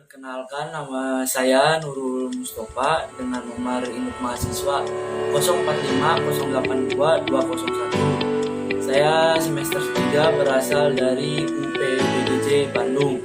Perkenalkan, nama saya Nurul Mustafa dengan nomor induk mahasiswa 045082 201. Saya semester 3 berasal dari UPBDJ Bandung.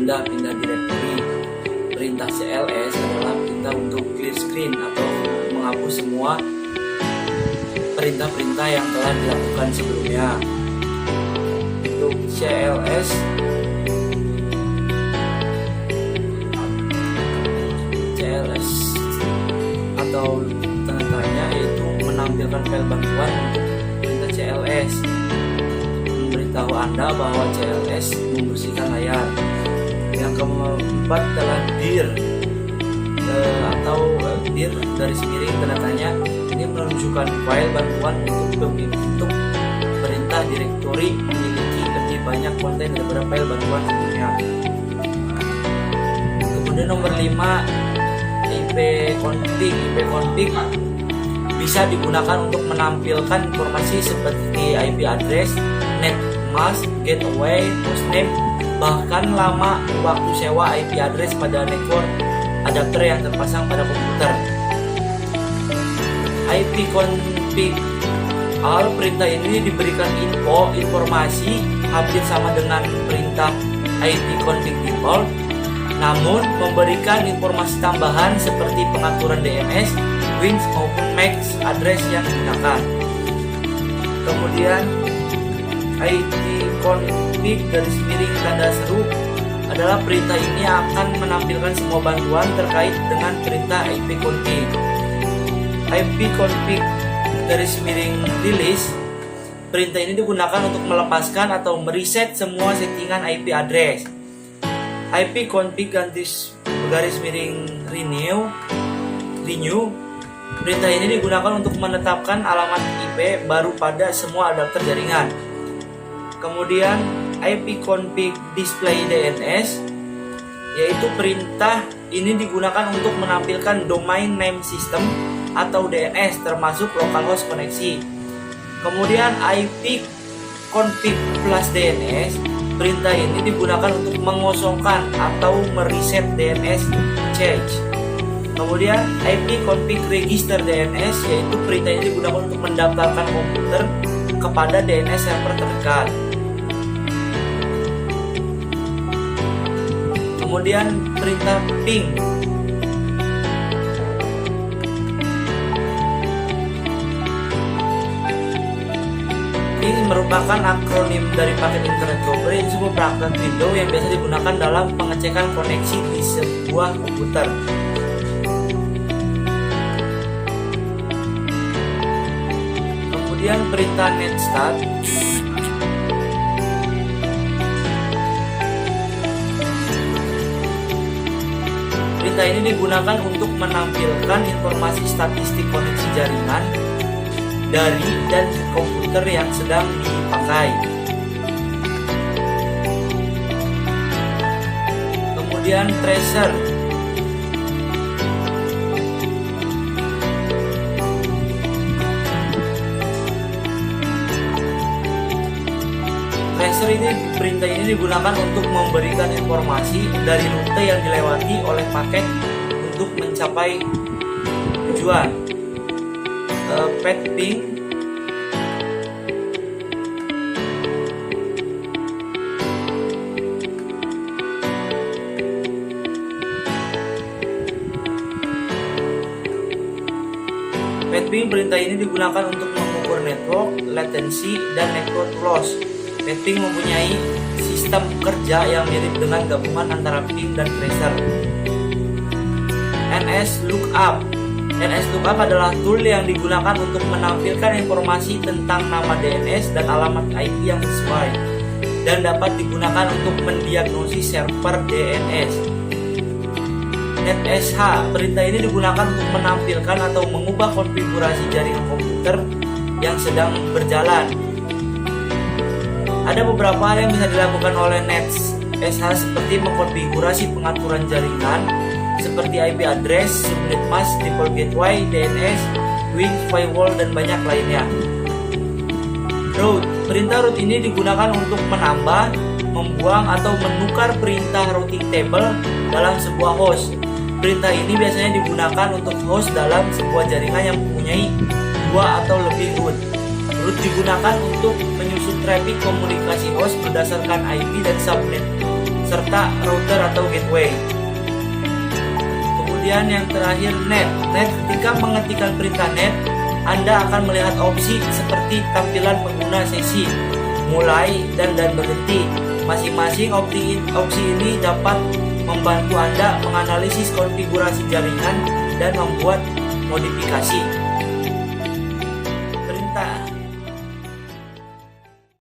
pindah-pindah directory. Perintah CLS adalah perintah untuk clear screen atau menghapus semua perintah-perintah yang telah dilakukan sebelumnya. Untuk CLS atau tanda tanya yaitu menampilkan file bantuan untuk perintah CLS, memberitahu Anda bahwa CLS membersihkan layar. Yang keempat adalah dir atau dir garis miring tanda tanya. Ini menunjukkan file bantuan untuk perintah direktori memiliki lebih banyak konten daripada file bantuan sebelumnya. Kemudian nomor 5, ipconfig. Ipconfig bisa digunakan untuk menampilkan informasi seperti IP address, net mask, gateway, hostname, bahkan lama waktu sewa IP address pada network adapter yang terpasang pada komputer. Ipconfig all perintah ini diberikan informasi hampir sama dengan perintah ipconfig default, namun memberikan informasi tambahan seperti pengaturan DNS, Wings maupun MAC address yang digunakan. Kemudian ipconfig garis miring tanda seru adalah perintah ini akan menampilkan semua bantuan terkait dengan perintah ipconfig. Ipconfig garis miring release perintah ini digunakan untuk melepaskan atau mereset semua settingan IP address. Ipconfig garis miring renew perintah ini digunakan untuk menetapkan alamat IP baru pada semua adapter jaringan. Kemudian ipconfig display DNS yaitu perintah ini digunakan untuk menampilkan domain name system atau DNS termasuk localhost koneksi. Kemudian ipconfig plus DNS perintah ini digunakan untuk mengosongkan atau mereset DNS change. Kemudian ipconfig register DNS yaitu perintah ini digunakan untuk mendaftarkan komputer kepada DNS server terdekat. Kemudian perintah ping merupakan akronim dari paket internet cover, yaitu sebuah perangkat Windows yang biasa digunakan dalam pengecekan koneksi di sebuah komputer. Kemudian perintah netstart perintah ini digunakan untuk menampilkan informasi statistik koneksi jaringan dari dan komputer yang sedang dipakai. Kemudian tracer perintah ini digunakan untuk memberikan informasi dari rute yang dilewati oleh paket untuk mencapai tujuan. Path ping perintah ini digunakan untuk mengukur network latency dan network loss. Path-ping mempunyai sistem kerja yang mirip dengan gabungan antara ping dan tracer. NSLOOKUP adalah tool yang digunakan untuk menampilkan informasi tentang nama DNS dan alamat IP yang sesuai dan dapat digunakan untuk mendiagnosis server DNS. NetSH perintah ini digunakan untuk menampilkan atau mengubah konfigurasi jaringan komputer yang sedang berjalan. Ada beberapa hal yang bisa dilakukan oleh NetSH seperti mengkonfigurasi pengaturan jaringan seperti IP address, subnet mask, default gateway, DNS, Wings, firewall, dan banyak lainnya. Route perintah route ini digunakan untuk menambah, membuang, atau menukar perintah routing table dalam sebuah host. Perintah ini biasanya digunakan untuk host dalam sebuah jaringan yang mempunyai 2 atau lebih root. Root digunakan untuk menyusun traffic komunikasi host berdasarkan IP dan subnet serta router atau gateway. Kemudian yang terakhir net. Ketika mengetikkan perintah net, Anda akan melihat opsi seperti tampilan pengguna sesi, mulai, dan berhenti. Masing-masing opsi ini dapat membantu Anda menganalisis konfigurasi jaringan dan membuat modifikasi. Perintah